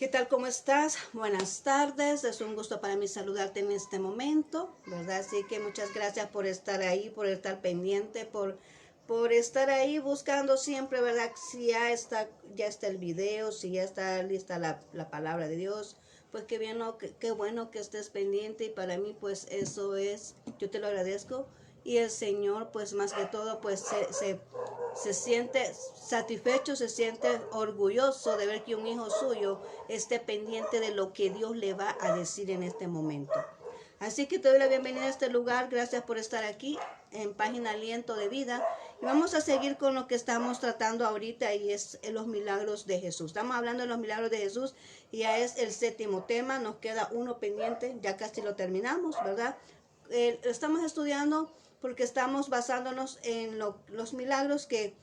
¿Qué tal? ¿Cómo estás? Buenas tardes. Es un gusto para mí saludarte en este momento, ¿verdad? Así que muchas gracias por estar ahí, por estar pendiente, por estar ahí buscando siempre, ¿verdad? Si ya está el video, si ya está lista la palabra de Dios, pues qué bien, ¿no? Qué bueno que estés pendiente y para mí pues eso es, yo te lo agradezco y el Señor pues más que todo pues se siente satisfecho, se siente orgulloso de ver que un hijo suyo esté pendiente de lo que Dios le va a decir en este momento. Así que te doy la bienvenida a este lugar. Gracias por estar aquí en Página Aliento de Vida. Y vamos a seguir con lo que estamos tratando ahorita y es los milagros de Jesús. Estamos hablando de los milagros de Jesús y ya es el séptimo tema. Nos queda uno pendiente, ya casi lo terminamos, ¿verdad? Estamos estudiando porque estamos basándonos en los milagros que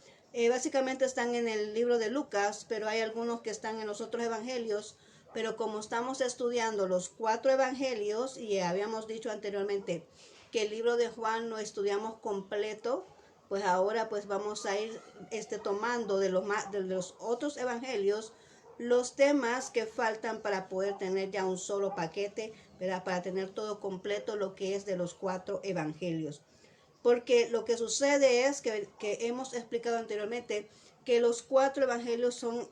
básicamente están en el libro de Lucas, pero hay algunos que están en los otros evangelios. Pero como estamos estudiando los 4 evangelios y habíamos dicho anteriormente que el libro de Juan lo estudiamos completo, pues ahora pues vamos a ir tomando de los otros evangelios los temas que faltan para poder tener ya un solo paquete, ¿verdad? Para tener todo completo lo que es de los 4 evangelios. Porque lo que sucede es que hemos explicado anteriormente que los 4 evangelios son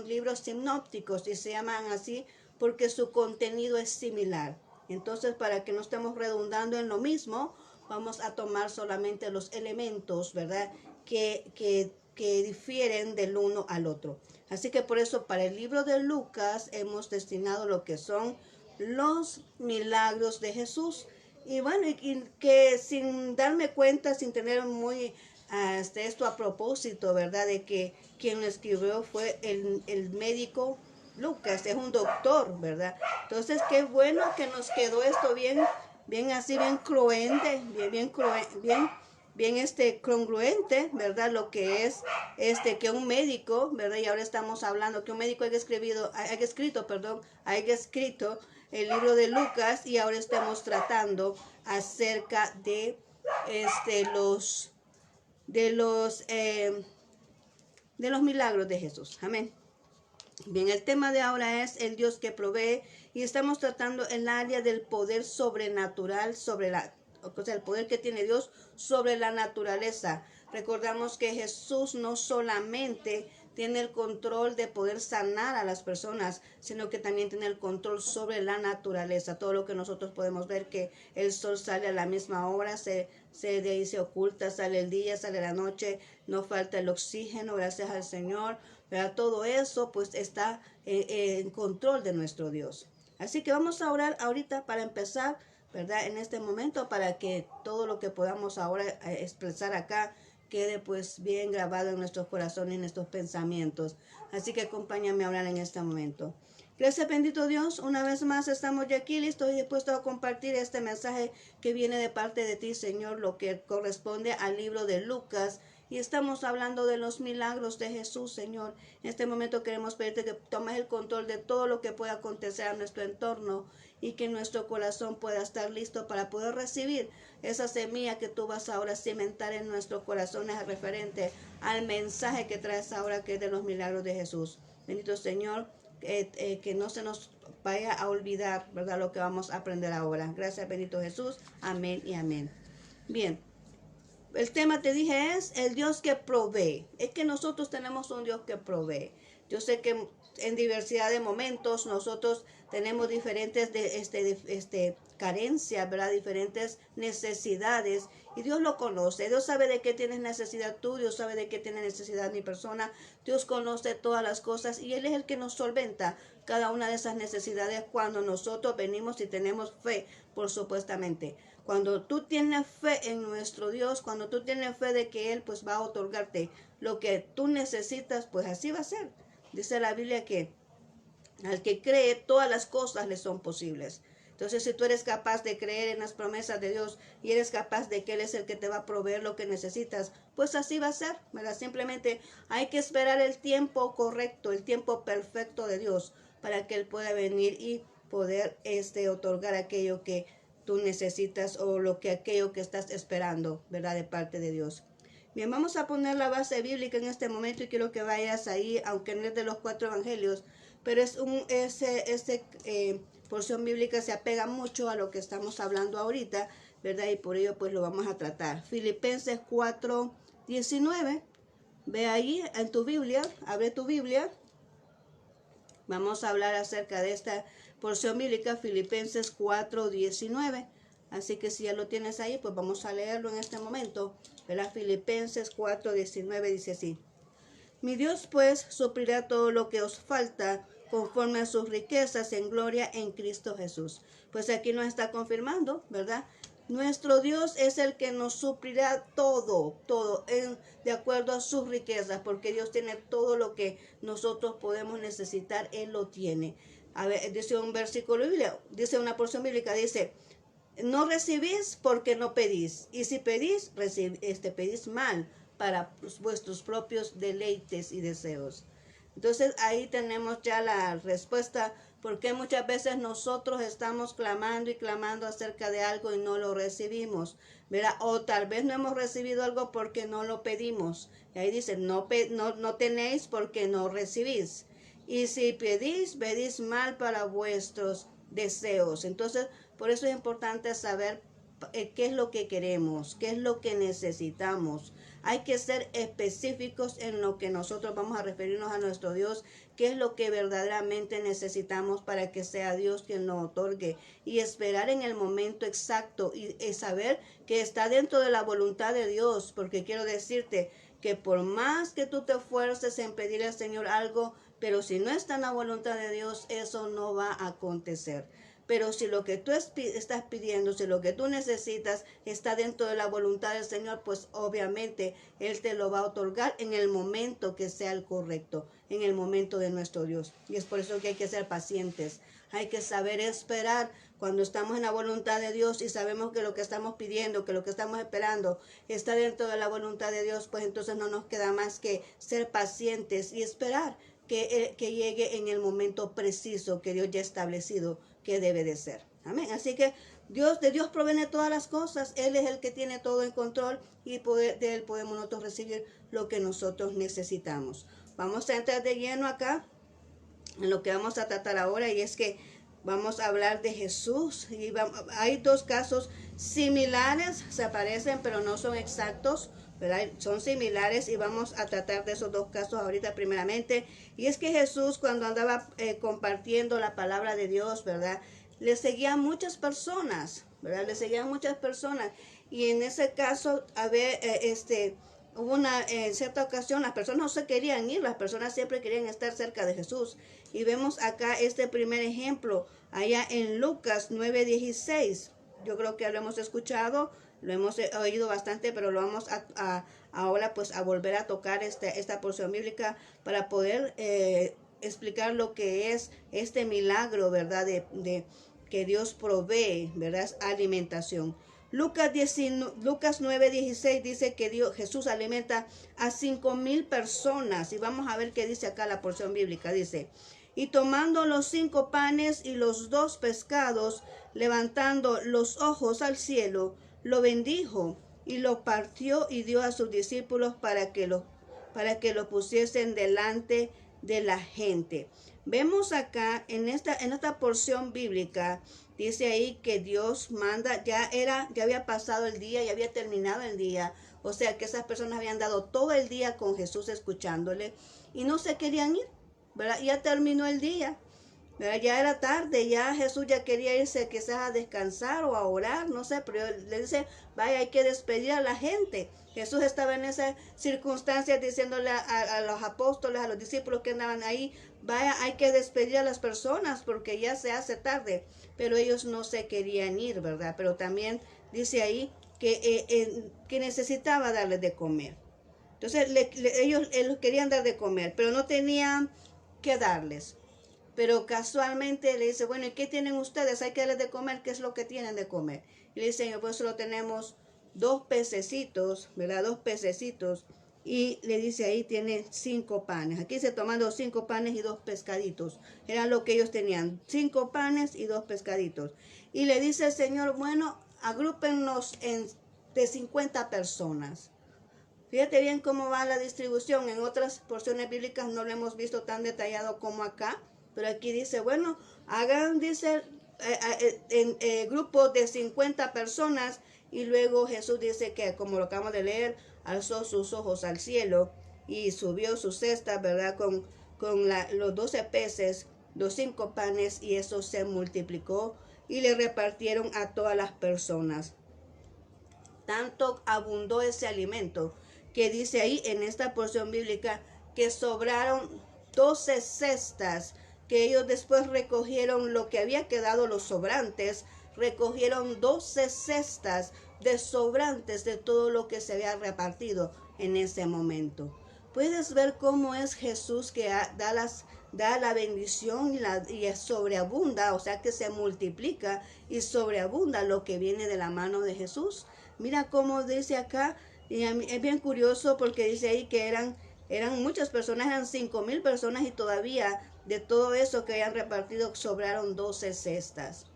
libros sinópticos y se llaman así porque su contenido es similar. Entonces, para que no estemos redundando en lo mismo, vamos a tomar solamente los elementos, ¿verdad? Que difieren del uno al otro. Así que por eso para el libro de Lucas hemos destinado lo que son los milagros de Jesús. Y bueno, y que sin darme cuenta, sin tener muy esto a propósito, ¿verdad? De que quien lo escribió fue el médico Lucas, es un doctor, ¿verdad? Entonces, qué bueno que nos quedó esto bien así, bien cruente, bien congruente, ¿verdad? Lo que es que un médico, ¿verdad? Y ahora estamos hablando que un médico haya escrito el libro de Lucas y ahora estamos tratando acerca de los de los de los milagros de Jesús. Amén. Bien, el tema de ahora es el Dios que provee y estamos tratando el área del poder sobrenatural o sea, el poder que tiene Dios sobre la naturaleza. Recordamos que Jesús no solamente tiene el control de poder sanar a las personas, sino que también tiene el control sobre la naturaleza. Todo lo que nosotros podemos ver, que el sol sale a la misma hora, de ahí se oculta, sale el día, sale la noche, no falta el oxígeno, gracias al Señor. ¿Verdad? Todo eso pues está en control de nuestro Dios. Así que vamos a orar ahorita para empezar, ¿verdad? En este momento para que todo lo que podamos ahora expresar acá quede pues bien grabado en nuestros corazones y en nuestros pensamientos. Así que acompáñame a orar en este momento. Gracias, bendito Dios. Una vez más estamos ya aquí listos y dispuestos a compartir este mensaje que viene de parte de ti, Señor, lo que corresponde al libro de Lucas. Y estamos hablando de los milagros de Jesús, Señor. En este momento queremos pedirte que tomes el control de todo lo que pueda acontecer a nuestro entorno y que nuestro corazón pueda estar listo para poder recibir esa semilla que tú vas ahora a cimentar en nuestros corazones referente al mensaje que traes ahora, que es de los milagros de Jesús. Bendito Señor, que no se nos vaya a olvidar, ¿verdad?, lo que vamos a aprender ahora. Gracias, bendito Jesús. Amén y amén. Bien. El tema, te dije, es el Dios que provee. Es que nosotros tenemos un Dios que provee. Yo sé que en diversidad de momentos nosotros tenemos diferentes carencias, ¿verdad? Diferentes necesidades. Y Dios lo conoce. Dios sabe de qué tienes necesidad tú. Dios sabe de qué tiene necesidad mi persona. Dios conoce todas las cosas y Él es el que nos solventa cada una de esas necesidades cuando nosotros venimos y tenemos fe, por supuestamente. Cuando tú tienes fe en nuestro Dios, cuando tú tienes fe de que Él pues va a otorgarte lo que tú necesitas, pues así va a ser. Dice la Biblia que al que cree todas las cosas le son posibles. Entonces, si tú eres capaz de creer en las promesas de Dios y eres capaz de que Él es el que te va a proveer lo que necesitas, pues así va a ser, ¿verdad? Simplemente hay que esperar el tiempo correcto, el tiempo perfecto de Dios para que Él pueda venir y poder otorgar aquello que tú necesitas o aquello que estás esperando, ¿verdad? De parte de Dios. Bien, vamos a poner la base bíblica en este momento y quiero que vayas ahí, aunque no es de los 4 evangelios, pero porción bíblica se apega mucho a lo que estamos hablando ahorita, ¿verdad? Y por ello pues lo vamos a tratar. Filipenses 4:19, ve ahí en tu Biblia, abre tu Biblia. Vamos a hablar acerca de esta porción bíblica, Filipenses 4:19. Así que si ya lo tienes ahí, pues vamos a leerlo en este momento. ¿Verdad? Filipenses 4:19 dice así. Mi Dios pues suplirá todo lo que os falta conforme a sus riquezas en gloria en Cristo Jesús. Pues aquí nos está confirmando, ¿verdad? Nuestro Dios es el que nos suplirá todo, de acuerdo a sus riquezas, porque Dios tiene todo lo que nosotros podemos necesitar, Él lo tiene. A ver, dice un versículo bíblico, dice una porción bíblica, dice, no recibís porque no pedís, y si pedís, pedís mal para vuestros propios deleites y deseos. Entonces ahí tenemos ya la respuesta, porque muchas veces nosotros estamos clamando y clamando acerca de algo y no lo recibimos, ¿verdad? O tal vez no hemos recibido algo porque no lo pedimos. Y ahí dice, no tenéis porque no recibís. Y si pedís, pedís mal para vuestros deseos. Entonces, por eso es importante saber qué es lo que queremos, qué es lo que necesitamos. Hay que ser específicos en lo que nosotros vamos a referirnos a nuestro Dios, qué es lo que verdaderamente necesitamos para que sea Dios quien nos otorgue, y esperar en el momento exacto y saber que está dentro de la voluntad de Dios, porque quiero decirte que por más que tú te esfuerces en pedirle al Señor algo, pero si no está en la voluntad de Dios, eso no va a acontecer. Pero si lo que tú estás pidiendo, si lo que tú necesitas está dentro de la voluntad del Señor, pues obviamente Él te lo va a otorgar en el momento que sea el correcto, en el momento de nuestro Dios. Y es por eso que hay que ser pacientes. Hay que saber esperar cuando estamos en la voluntad de Dios y sabemos que lo que estamos pidiendo, que lo que estamos esperando está dentro de la voluntad de Dios, pues entonces no nos queda más que ser pacientes y esperar que llegue en el momento preciso que Dios ya ha establecido que debe de ser. Amén. Así que de Dios proviene todas las cosas. Él es el que tiene todo en control y de Él podemos nosotros recibir lo que nosotros necesitamos. Vamos a entrar de lleno acá en lo que vamos a tratar ahora, y es que vamos a hablar de Jesús. Y hay dos casos similares, se parecen pero no son exactos, ¿verdad? Son similares y vamos a tratar de esos dos casos ahorita primeramente. Y es que Jesús, cuando andaba compartiendo la palabra de Dios, ¿verdad? Le seguían muchas personas, ¿verdad? Le seguían muchas personas. Y en ese caso, hubo en cierta ocasión, las personas no se querían ir, las personas siempre querían estar cerca de Jesús. Y vemos acá este primer ejemplo, allá en Lucas 9:16. Yo creo que lo hemos escuchado, lo hemos oído bastante, pero lo vamos ahora pues a volver a tocar esta porción bíblica para poder explicar lo que es este milagro, ¿verdad? De que Dios provee, ¿verdad? Es alimentación. Lucas 9:16 dice que Jesús alimenta a 5,000 personas. Y vamos a ver qué dice acá la porción bíblica. Dice, y tomando los 5 panes y los 2 pescados, levantando los ojos al cielo, lo bendijo y lo partió y dio a sus discípulos para que lo pusiesen delante de la gente. Vemos acá en esta porción bíblica, dice ahí que Dios manda, ya había pasado el día, ya había terminado el día, o sea que esas personas habían dado todo el día con Jesús escuchándole y no se querían ir, ¿verdad? Ya terminó el día, ¿verdad? Ya era tarde, ya Jesús ya quería irse quizás a descansar o a orar, no sé, pero le dice, vaya, hay que despedir a la gente. Jesús estaba en esas circunstancias diciéndole a los apóstoles, a los discípulos que andaban ahí, vaya, hay que despedir a las personas porque ya se hace tarde. Pero ellos no se querían ir, ¿verdad? Pero también dice ahí que necesitaba darles de comer. Entonces ellos querían dar de comer, pero no tenían que darles. Pero casualmente le dice, bueno, ¿y qué tienen ustedes? Hay que darles de comer, ¿qué es lo que tienen de comer? Y le dice, pues solo tenemos 2 pececitos, ¿verdad? 2 pececitos. Y le dice ahí tiene 5 panes. Aquí se tomando 5 panes y 2 pescaditos. Era lo que ellos tenían, 5 panes y 2 pescaditos. Y le dice el Señor, bueno, agrúpennos de 50 personas. Fíjate bien cómo va la distribución. En otras porciones bíblicas no lo hemos visto tan detallado como acá, Pero aquí dice, bueno, hagan, dice, en grupos de 50 personas, y luego Jesús dice que, como lo acabamos de leer, alzó sus ojos al cielo y subió su cesta, ¿verdad? Con los 12 peces, los 5 panes, y eso se multiplicó y le repartieron a todas las personas. Tanto abundó ese alimento que dice ahí en esta porción bíblica que sobraron 12 cestas, que ellos después recogieron lo que había quedado, los sobrantes, recogieron 12 cestas de sobrantes de todo lo que se había repartido en ese momento. Puedes ver cómo es Jesús que da la bendición y sobreabunda, o sea que se multiplica y sobreabunda lo que viene de la mano de Jesús. Mira cómo dice acá, y es bien curioso porque dice ahí que eran muchas personas, eran 5,000 personas, y todavía de todo eso que habían repartido sobraron 12 cestas.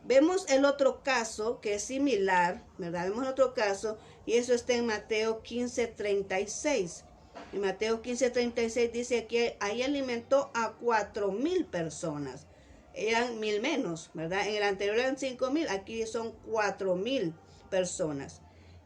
Vemos el otro caso que es similar, ¿verdad? Vemos el otro caso, y eso está en Mateo 15:36. En Mateo 15:36 dice que ahí alimentó a 4,000 personas. Eran 1,000 menos, ¿verdad? En el anterior eran 5,000, aquí son 4,000 personas.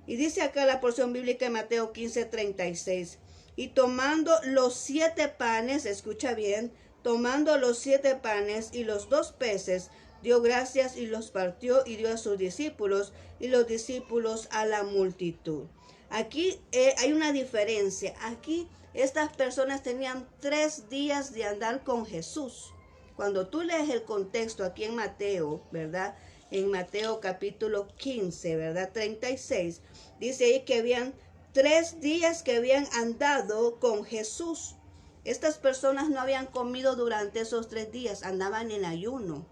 Y dice acá la porción bíblica de Mateo 15:36. Y tomando los 7 panes, escucha bien, tomando los 7 panes y los 2 peces, dio gracias y los partió y dio a sus discípulos, y los discípulos a la multitud. Aquí hay una diferencia. Aquí estas personas tenían 3 días de andar con Jesús. Cuando tú lees el contexto aquí en Mateo, ¿verdad? En Mateo capítulo 15, ¿verdad? 36, dice ahí que habían 3 días que habían andado con Jesús. Estas personas no habían comido durante esos 3 días, andaban en ayuno.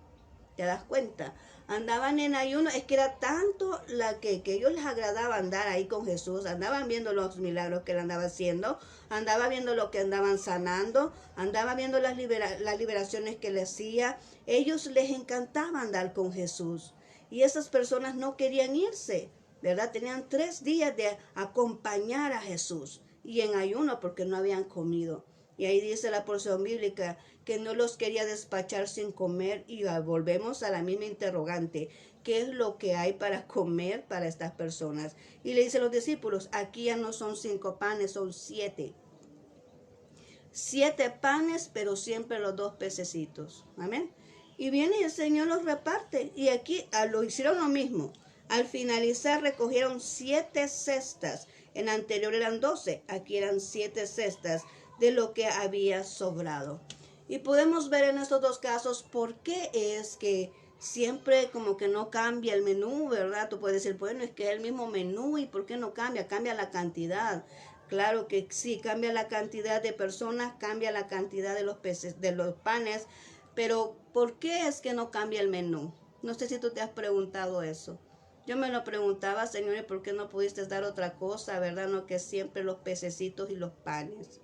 ¿Te das cuenta? Andaban en ayuno, es que era tanto que ellos les agradaba andar ahí con Jesús, andaban viendo los milagros que él andaba haciendo, andaba viendo lo que andaban sanando, andaba viendo las liberaciones que le hacía. Ellos les encantaba andar con Jesús, y esas personas no querían irse, ¿verdad? Tenían 3 días de acompañar a Jesús, y en ayuno porque no habían comido. Y ahí dice la porción bíblica que no los quería despachar sin comer, y volvemos a la misma interrogante. ¿Qué es lo que hay para comer para estas personas? Y le dice a los discípulos, aquí ya no son 5 panes, son 7. 7 panes, pero siempre los 2 pececitos. Amén. Y viene y el Señor los reparte. Y aquí lo hicieron lo mismo. Al finalizar recogieron 7 cestas. En anterior eran 12, aquí eran 7 cestas de lo que había sobrado. Y podemos ver en estos dos casos por qué es que siempre como que no cambia el menú, ¿verdad? Tú puedes decir, bueno, es que es el mismo menú, ¿y por qué no cambia? Cambia la cantidad. Claro que sí, cambia la cantidad de personas, cambia la cantidad de los peces, de los panes, pero ¿por qué es que no cambia el menú? No sé si tú te has preguntado eso. Yo me lo preguntaba, Señor, ¿y por qué no pudiste dar otra cosa, verdad? No que siempre los pececitos y los panes.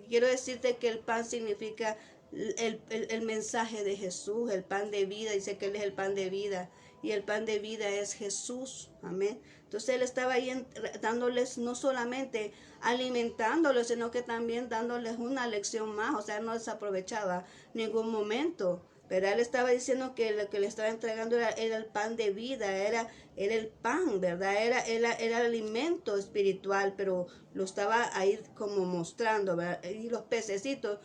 Quiero decirte que el pan significa el mensaje de Jesús, el pan de vida. Dice que Él es el pan de vida, y el pan de vida es Jesús. Amén. Entonces Él estaba ahí dándoles, no solamente alimentándoles, sino que también dándoles una lección más. O sea, no desaprovechaba ningún momento. Pero Él estaba diciendo que lo que le estaba entregando era el pan de vida, era el pan, ¿verdad? Era el alimento espiritual, pero lo estaba ahí como mostrando, ¿verdad? Y los pececitos,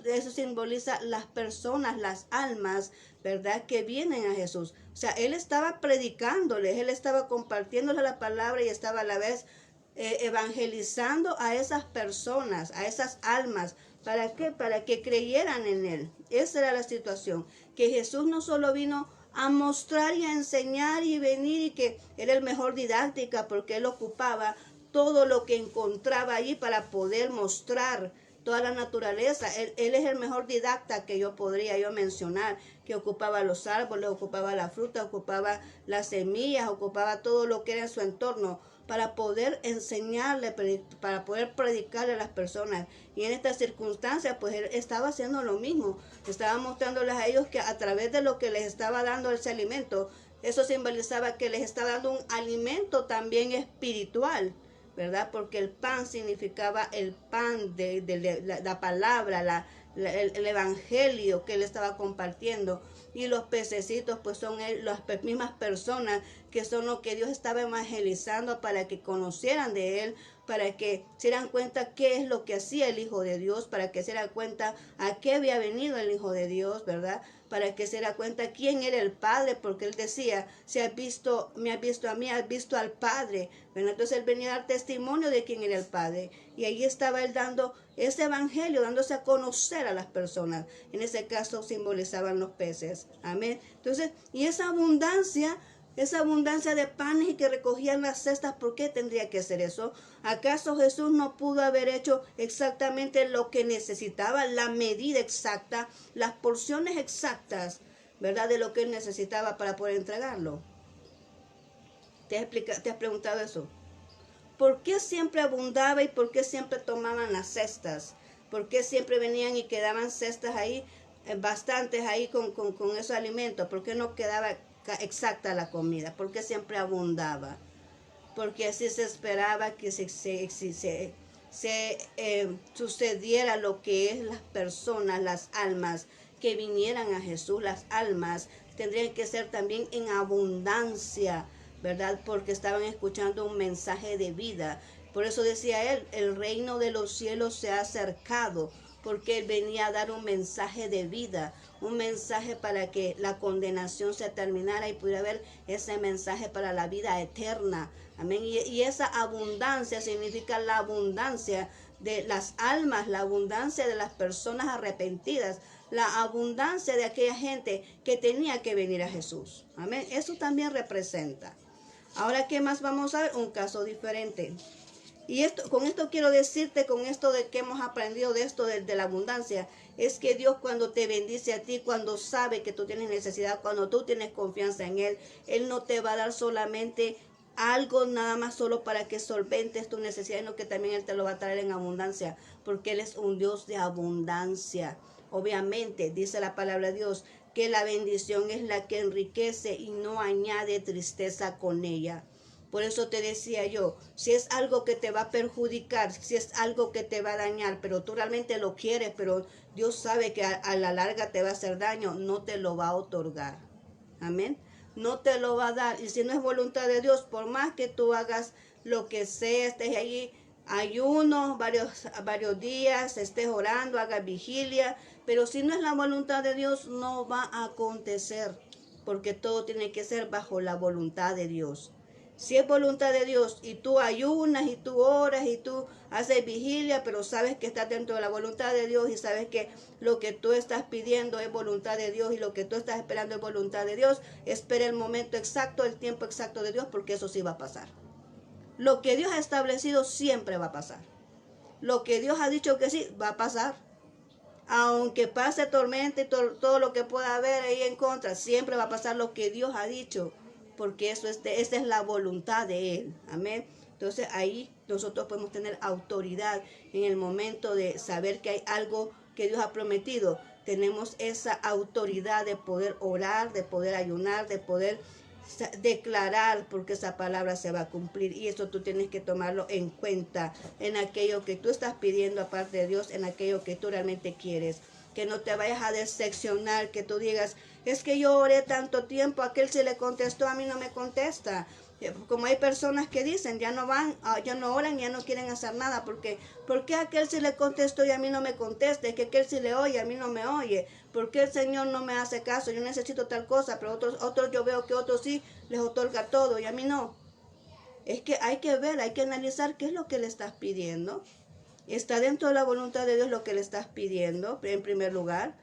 eso simboliza las personas, las almas, ¿verdad? Que vienen a Jesús. O sea, Él estaba predicándoles, Él estaba compartiéndoles la palabra, y estaba a la vez evangelizando a esas personas, a esas almas. ¿Para qué? Para que creyeran en Él. Esa era la situación. Que Jesús no solo vino a mostrar y a enseñar y venir, y que era el mejor didáctica, porque Él ocupaba todo lo que encontraba allí para poder mostrar toda la naturaleza. Él es el mejor didacta que yo podría mencionar, que ocupaba los árboles, ocupaba la fruta, ocupaba las semillas, ocupaba todo lo que era en su entorno, para poder enseñarle, para poder predicarle a las personas. Y en estas circunstancias, pues Él estaba haciendo lo mismo. Estaba mostrándoles a ellos que a través de lo que les estaba dando ese alimento, eso simbolizaba que les estaba dando un alimento también espiritual, ¿verdad? Porque el pan significaba el pan de la palabra, el evangelio que él estaba compartiendo. Y los pececitos pues son las mismas personas que son lo que Dios estaba evangelizando para que conocieran de él, para que se dieran cuenta qué es lo que hacía el Hijo de Dios, para que se dieran cuenta a qué había venido el Hijo de Dios, ¿verdad? Para que se diera cuenta quién era el Padre, porque él decía, si has visto, me has visto a mí, has visto al Padre, ¿verdad? Entonces él venía a dar testimonio de quién era el Padre, y ahí estaba él dando ese evangelio, dándose a conocer a las personas. En ese caso simbolizaban los peces, amén. Entonces, y esa abundancia de panes y que recogían las cestas, ¿por qué tendría que hacer eso? ¿Acaso Jesús no pudo haber hecho exactamente lo que necesitaba, la medida exacta, las porciones exactas, ¿verdad? De lo que él necesitaba para poder entregarlo. ¿Te has preguntado eso? ¿Por qué siempre abundaba y por qué siempre tomaban las cestas? ¿Por qué siempre venían y quedaban cestas ahí, bastantes ahí con esos alimentos? ¿Por qué no quedaba exacta la comida? ¿Por qué siempre abundaba? Porque así se esperaba que sucediera lo que es las personas, las almas que vinieran a Jesús. Las almas tendrían que ser también en abundancia, ¿verdad? Porque estaban escuchando un mensaje de vida. Por eso decía él, el reino de los cielos se ha acercado, porque él venía a dar un mensaje de vida, un mensaje para que la condenación se terminara y pudiera haber ese mensaje para la vida eterna. Amén. Y esa abundancia significa la abundancia de las almas, la abundancia de las personas arrepentidas, la abundancia de aquella gente que tenía que venir a Jesús. Amén. Eso también representa. Ahora, ¿qué más vamos a ver? Un caso diferente. Y con esto quiero decirte, con esto de que hemos aprendido de esto de la abundancia, es que Dios cuando te bendice a ti, cuando sabe que tú tienes necesidad, cuando tú tienes confianza en Él no te va a dar solamente algo nada más solo para que solventes tu necesidad, sino que también Él te lo va a traer en abundancia, porque Él es un Dios de abundancia. Obviamente, dice la palabra de Dios, que la bendición es la que enriquece y no añade tristeza con ella. Por eso te decía yo, si es algo que te va a perjudicar, si es algo que te va a dañar, pero tú realmente lo quieres, pero Dios sabe que a la larga te va a hacer daño, no te lo va a otorgar. Amén. No te lo va a dar. Y si no es voluntad de Dios, por más que tú hagas lo que sea, estés allí, ayuno varios días, estés orando, hagas vigilia, pero si no es la voluntad de Dios, no va a acontecer, porque todo tiene que ser bajo la voluntad de Dios. Si es voluntad de Dios y tú ayunas y tú oras y tú haces vigilia, pero sabes que estás dentro de la voluntad de Dios y sabes que lo que tú estás pidiendo es voluntad de Dios y lo que tú estás esperando es voluntad de Dios, espera el momento exacto, el tiempo exacto de Dios, porque eso sí va a pasar. Lo que Dios ha establecido siempre va a pasar. Lo que Dios ha dicho que sí, va a pasar. Aunque pase tormenta y todo lo que pueda haber ahí en contra, siempre va a pasar lo que Dios ha dicho, porque esa es la voluntad de Él. Amén. Entonces ahí nosotros podemos tener autoridad en el momento de saber que hay algo que Dios ha prometido. Tenemos esa autoridad de poder orar, de poder ayunar, de poder declarar, porque esa palabra se va a cumplir, y eso tú tienes que tomarlo en cuenta en aquello que tú estás pidiendo aparte de Dios, en aquello que tú realmente quieres. Que no te vayas a decepcionar, que tú digas, es que yo oré tanto tiempo, aquel se le contestó, a mí no me contesta. Como hay personas que dicen, ya no oran, ya no quieren hacer nada, porque ¿por qué aquel sí le contestó y a mí no me contesta? Es que aquel sí le oye, a mí no me oye. ¿Por qué el Señor no me hace caso? Yo necesito tal cosa, pero otros yo veo que otros sí les otorga todo y a mí no. Es que hay que ver, hay que analizar qué es lo que le estás pidiendo. ¿Está dentro de la voluntad de Dios lo que le estás pidiendo, en primer lugar?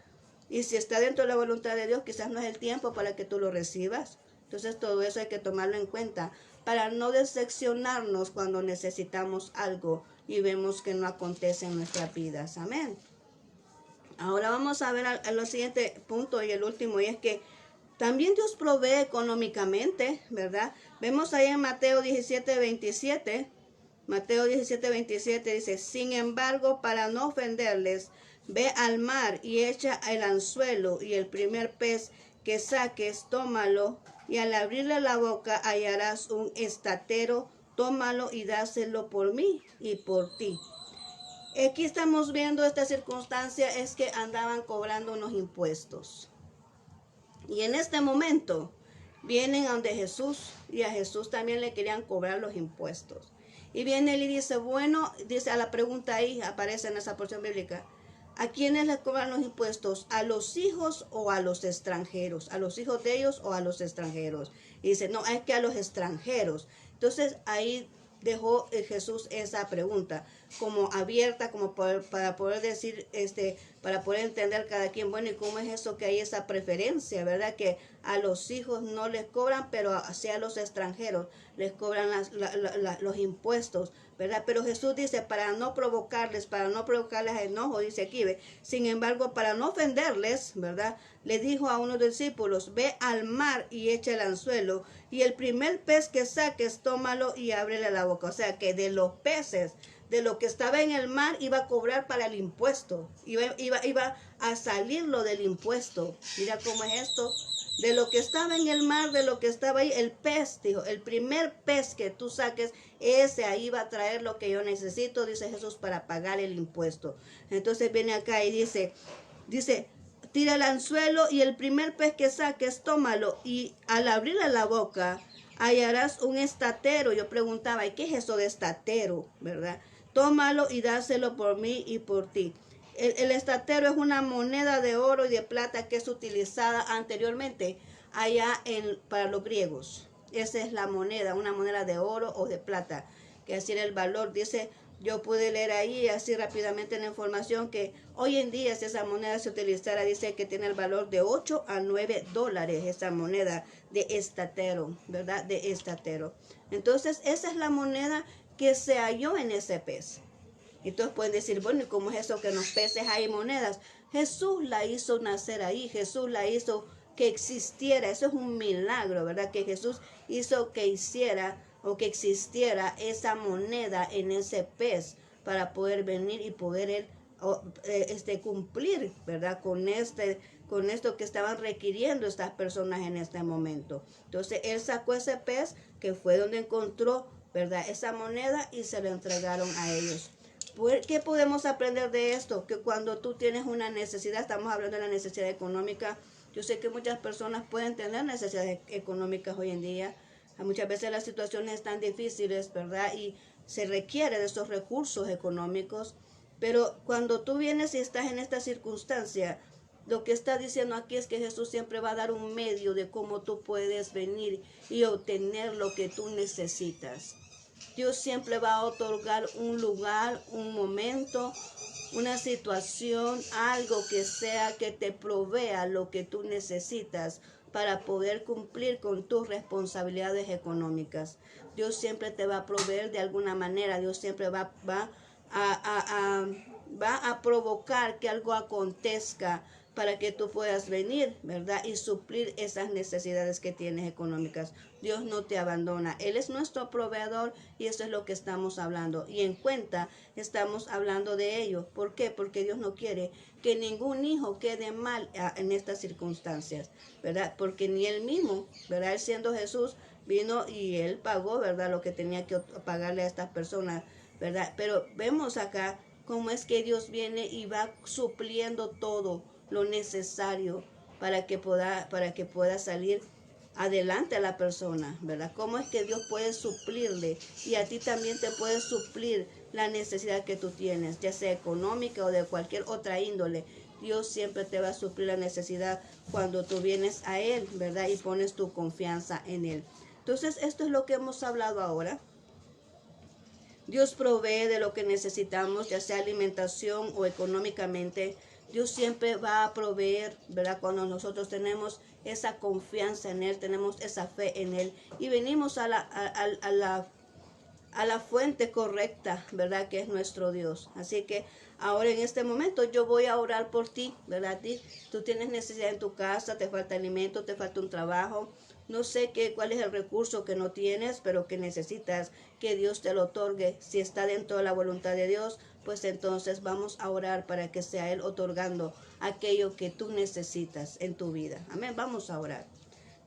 Y si está dentro de la voluntad de Dios, quizás no es el tiempo para que tú lo recibas. Entonces todo eso hay que tomarlo en cuenta para no decepcionarnos cuando necesitamos algo y vemos que no acontece en nuestras vidas. Amén. Ahora vamos a ver a lo siguiente punto y el último, y es que también Dios provee económicamente, ¿verdad? Vemos ahí en Mateo 17:27. Mateo 17:27 dice, sin embargo, para no ofenderles, ve al mar y echa el anzuelo y el primer pez que saques, tómalo, y al abrirle la boca hallarás un estatero, tómalo y dáselo por mí y por ti. Aquí estamos viendo esta circunstancia, es que andaban cobrando unos impuestos. Y en este momento vienen a donde Jesús, y a Jesús también le querían cobrar los impuestos. Y viene él y dice, bueno, dice a la pregunta ahí, aparece en esa porción bíblica, ¿a quiénes les cobran los impuestos? ¿A los hijos o a los extranjeros? ¿A los hijos de ellos o a los extranjeros? Y dice, no, es que a los extranjeros. Entonces ahí dejó Jesús esa pregunta como abierta, como para poder decir, para poder entender cada quien, bueno, y cómo es eso que hay esa preferencia, ¿verdad? Que a los hijos no les cobran, pero hacia a los extranjeros les cobran los impuestos, ¿verdad? Pero Jesús dice, para no provocarles enojo, dice aquí, ¿ve? Sin embargo, para no ofenderles, ¿verdad? Le dijo a unos discípulos, ve al mar y echa el anzuelo, y el primer pez que saques, tómalo y ábrele la boca. O sea, que de los peces, de lo que estaba en el mar, iba a cobrar para el impuesto, iba a salirlo del impuesto. Mira cómo es esto. De lo que estaba en el mar, de lo que estaba ahí, el pez, dijo, el primer pez que tú saques, ese ahí va a traer lo que yo necesito, dice Jesús, para pagar el impuesto. Entonces viene acá y dice, tira el anzuelo y el primer pez que saques, tómalo, y al abrirle la boca, hallarás un estatero. Yo preguntaba, ¿y qué es eso de estatero? ¿Verdad? Tómalo y dáselo por mí y por ti. El estatero es una moneda de oro y de plata que es utilizada anteriormente allá para los griegos. Esa es la moneda, una moneda de oro o de plata, que así era el valor. Dice, yo pude leer ahí así rápidamente en la información que hoy en día si esa moneda se utilizara, dice que tiene el valor de 8 a 9 dólares esa moneda de estatero, ¿verdad? De estatero. Entonces esa es la moneda que se halló en ese pez. Entonces pueden decir, bueno, ¿y cómo es eso que en los peces hay monedas? Jesús la hizo nacer ahí, Jesús la hizo que existiera, eso es un milagro, ¿verdad? Que Jesús hizo que hiciera o que existiera esa moneda en ese pez para poder venir y poder él cumplir, ¿verdad? Con esto que estaban requiriendo estas personas en este momento. Entonces él sacó ese pez que fue donde encontró, ¿verdad? Esa moneda y se lo entregaron a ellos. ¿Qué podemos aprender de esto? Que cuando tú tienes una necesidad, estamos hablando de la necesidad económica, yo sé que muchas personas pueden tener necesidades económicas hoy en día, muchas veces las situaciones están difíciles, ¿verdad? Y se requiere de esos recursos económicos, pero cuando tú vienes y estás en esta circunstancia, lo que está diciendo aquí es que Jesús siempre va a dar un medio de cómo tú puedes venir y obtener lo que tú necesitas. Dios siempre va a otorgar un lugar, un momento, una situación, algo que sea que te provea lo que tú necesitas para poder cumplir con tus responsabilidades económicas. Dios siempre te va a proveer de alguna manera, Dios siempre va a provocar que algo acontezca para que tú puedas venir, ¿verdad? Y suplir esas necesidades que tienes económicas. Dios no te abandona. Él es nuestro proveedor y eso es lo que estamos hablando. Y en cuenta estamos hablando de ello. ¿Por qué? Porque Dios no quiere que ningún hijo quede mal en estas circunstancias, ¿verdad? Porque ni él mismo, ¿verdad? Él siendo Jesús, vino y él pagó, ¿verdad? Lo que tenía que pagarle a estas personas, ¿verdad? Pero vemos acá cómo es que Dios viene y va supliendo todo lo necesario para que pueda salir adelante a la persona, ¿verdad? Cómo es que Dios puede suplirle y a ti también te puede suplir la necesidad que tú tienes, ya sea económica o de cualquier otra índole. Dios siempre te va a suplir la necesidad cuando tú vienes a Él, ¿verdad? Y pones tu confianza en Él. Entonces, esto es lo que hemos hablado ahora. Dios provee de lo que necesitamos, ya sea alimentación o económicamente. Dios siempre va a proveer, ¿verdad? Cuando nosotros tenemos esa confianza en Él, tenemos esa fe en Él y venimos a la fuente correcta, ¿verdad? Que es nuestro Dios. Así que ahora en este momento yo voy a orar por ti, ¿verdad? Tú tienes necesidad en tu casa, te falta alimento, te falta un trabajo. No sé cuál es el recurso que no tienes, pero que necesitas que Dios te lo otorgue. Si está dentro de la voluntad de Dios, pues entonces vamos a orar para que sea Él otorgando aquello que tú necesitas en tu vida. Amén, vamos a orar.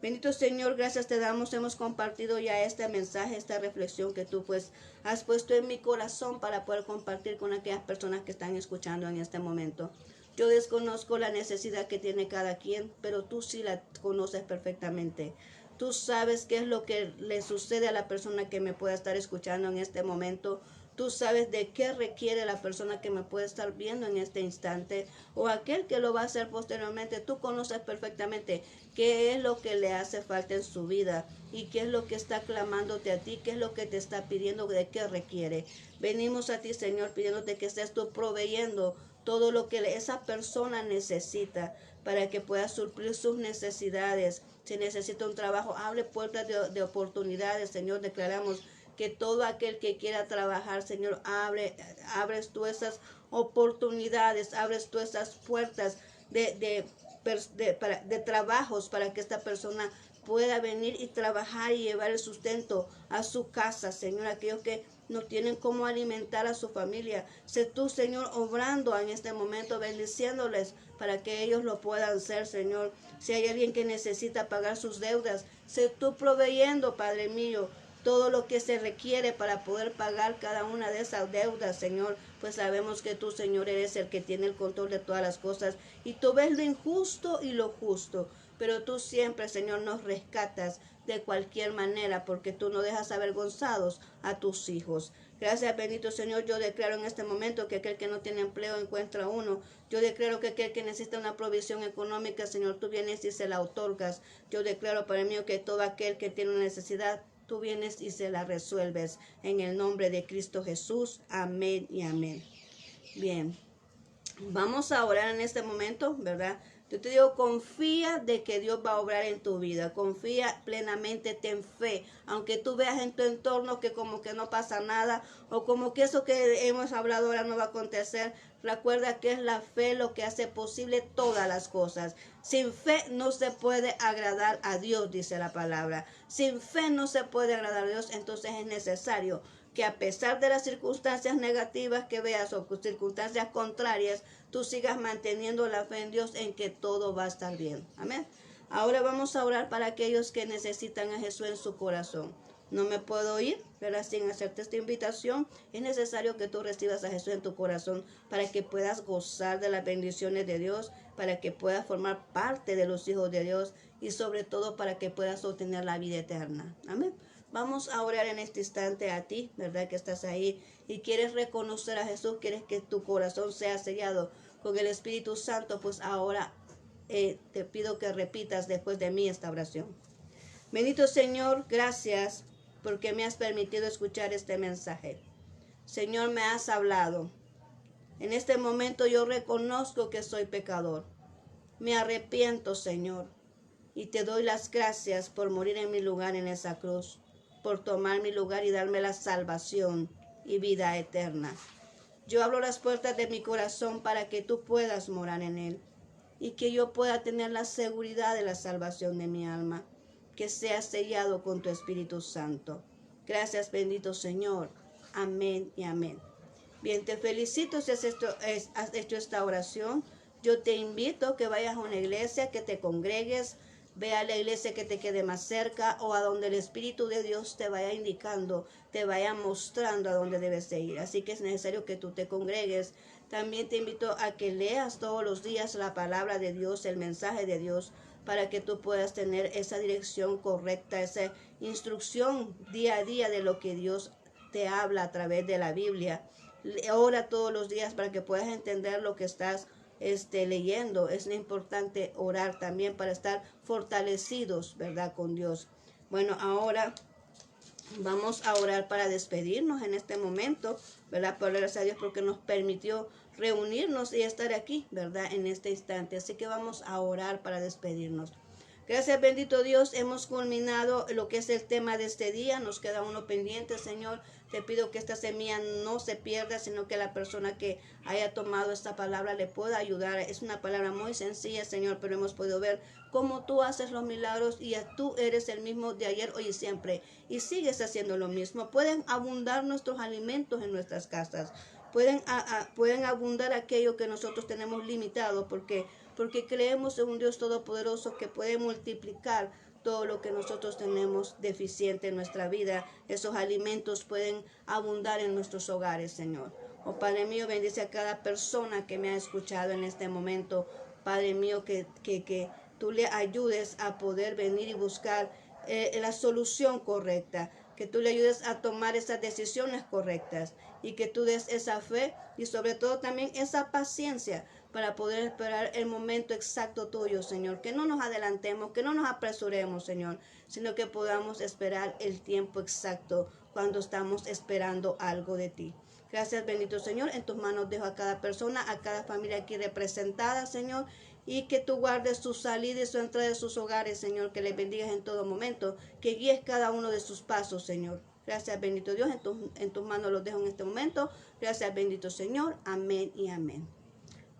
Bendito Señor, gracias te damos. Hemos compartido ya este mensaje, esta reflexión que tú pues has puesto en mi corazón para poder compartir con aquellas personas que están escuchando en este momento. Yo desconozco la necesidad que tiene cada quien, pero tú sí la conoces perfectamente. Tú sabes qué es lo que le sucede a la persona que me pueda estar escuchando en este momento. Tú sabes de qué requiere la persona que me puede estar viendo en este instante o aquel que lo va a hacer posteriormente. Tú conoces perfectamente qué es lo que le hace falta en su vida y qué es lo que está clamándote a ti, qué es lo que te está pidiendo, de qué requiere. Venimos a ti, Señor, pidiéndote que estés tú proveyendo todo lo que esa persona necesita para que pueda suplir sus necesidades. Si necesita un trabajo, abre puertas de oportunidades, Señor. Declaramos que todo aquel que quiera trabajar, Señor, abres tú esas oportunidades, abres tú esas puertas de trabajos para que esta persona pueda venir y trabajar y llevar el sustento a su casa, Señor. Aquellos que no tienen cómo alimentar a su familia, sé tú, Señor, obrando en este momento, bendiciéndoles para que ellos lo puedan hacer, Señor. Si hay alguien que necesita pagar sus deudas, sé tú proveyendo, Padre mío, todo lo que se requiere para poder pagar cada una de esas deudas, Señor, pues sabemos que tú, Señor, eres el que tiene el control de todas las cosas y tú ves lo injusto y lo justo, pero tú siempre, Señor, nos rescatas de cualquier manera porque tú no dejas avergonzados a tus hijos. Gracias, bendito Señor. Yo declaro en este momento que aquel que no tiene empleo encuentra uno. Yo declaro que aquel que necesita una provisión económica, Señor, tú vienes y se la otorgas. Yo declaro, Padre mío, que todo aquel que tiene una necesidad, tú vienes y se la resuelves. En el nombre de Cristo Jesús. Amén y amén. Bien, vamos a orar en este momento, ¿verdad? Yo te digo, confía de que Dios va a obrar en tu vida. Confía plenamente, ten fe. Aunque tú veas en tu entorno que como que no pasa nada o como que eso que hemos hablado ahora no va a acontecer, recuerda que es la fe lo que hace posible todas las cosas. Sin fe no se puede agradar a Dios, dice la palabra. Sin fe no se puede agradar a Dios, entonces es necesario que a pesar de las circunstancias negativas que veas o circunstancias contrarias, tú sigas manteniendo la fe en Dios en que todo va a estar bien. Amén. Ahora vamos a orar para aquellos que necesitan a Jesús en su corazón. No me puedo ir, ¿verdad? Sin hacerte esta invitación. Es necesario que tú recibas a Jesús en tu corazón para que puedas gozar de las bendiciones de Dios, para que puedas formar parte de los hijos de Dios y sobre todo para que puedas obtener la vida eterna. Amén. Vamos a orar en este instante a ti, ¿verdad? Que estás ahí y quieres reconocer a Jesús, quieres que tu corazón sea sellado con el Espíritu Santo, pues ahora te pido que repitas después de mí esta oración. Bendito Señor, gracias porque me has permitido escuchar este mensaje. Señor, me has hablado. En este momento yo reconozco que soy pecador. Me arrepiento, Señor, y te doy las gracias por morir en mi lugar en esa cruz, por tomar mi lugar y darme la salvación y vida eterna. Yo abro las puertas de mi corazón para que tú puedas morar en él y que yo pueda tener la seguridad de la salvación de mi alma, que sea sellado con tu Espíritu Santo. Gracias, bendito Señor. Amén y amén. Bien, te felicito si has hecho esta oración. Yo te invito a que vayas a una iglesia, que te congregues, ve a la iglesia que te quede más cerca o a donde el Espíritu de Dios te vaya indicando, te vaya mostrando a dónde debes de ir. Así que es necesario que tú te congregues. También te invito a que leas todos los días la palabra de Dios, el mensaje de Dios, para que tú puedas tener esa dirección correcta, esa instrucción día a día de lo que Dios te habla a través de la Biblia. Ora todos los días para que puedas entender lo que estás leyendo. Es importante orar también para estar fortalecidos, ¿verdad? Con Dios. Bueno, ahora vamos a orar para despedirnos en este momento, ¿verdad? Por gracias a Dios porque nos permitió reunirnos y estar aquí, ¿verdad? En este instante. Así que vamos a orar para despedirnos. Gracias, bendito Dios, hemos culminado lo que es el tema de este día. Nos queda uno pendiente, Señor. Te pido que esta semilla no se pierda, sino que la persona que haya tomado esta palabra le pueda ayudar. Es una palabra muy sencilla, Señor, pero hemos podido ver cómo tú haces los milagros y tú eres el mismo de ayer, hoy y siempre. Y sigues haciendo lo mismo. Pueden abundar nuestros alimentos en nuestras casas. Pueden abundar aquello que nosotros tenemos limitado porque creemos en un Dios todopoderoso que puede multiplicar todo lo que nosotros tenemos deficiente en nuestra vida. Esos alimentos pueden abundar en nuestros hogares, Señor. Oh Padre mío, bendice a cada persona que me ha escuchado en este momento. Padre mío, que tú le ayudes a poder venir y buscar la solución correcta, que tú le ayudes a tomar esas decisiones correctas y que tú des esa fe y sobre todo también esa paciencia para poder esperar el momento exacto tuyo, Señor. Que no nos adelantemos, que no nos apresuremos, Señor, sino que podamos esperar el tiempo exacto cuando estamos esperando algo de ti. Gracias, bendito Señor. En tus manos dejo a cada persona, a cada familia aquí representada, Señor, y que tú guardes su salida y su entrada de sus hogares, Señor, que les bendigas en todo momento, que guíes cada uno de sus pasos, Señor. Gracias, bendito Dios, en tus manos los dejo en este momento. Gracias, bendito Señor. Amén y amén.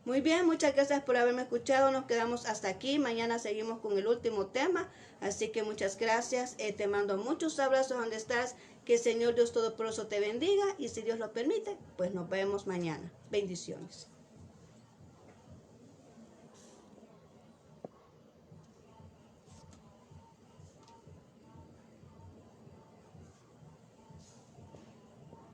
Muy bien, muchas gracias por haberme escuchado. Nos quedamos hasta aquí. Mañana seguimos con el último tema. Así que muchas gracias. Te mando muchos abrazos donde estás. Que el Señor Dios Todopoderoso te bendiga. Y si Dios lo permite, pues nos vemos mañana. Bendiciones.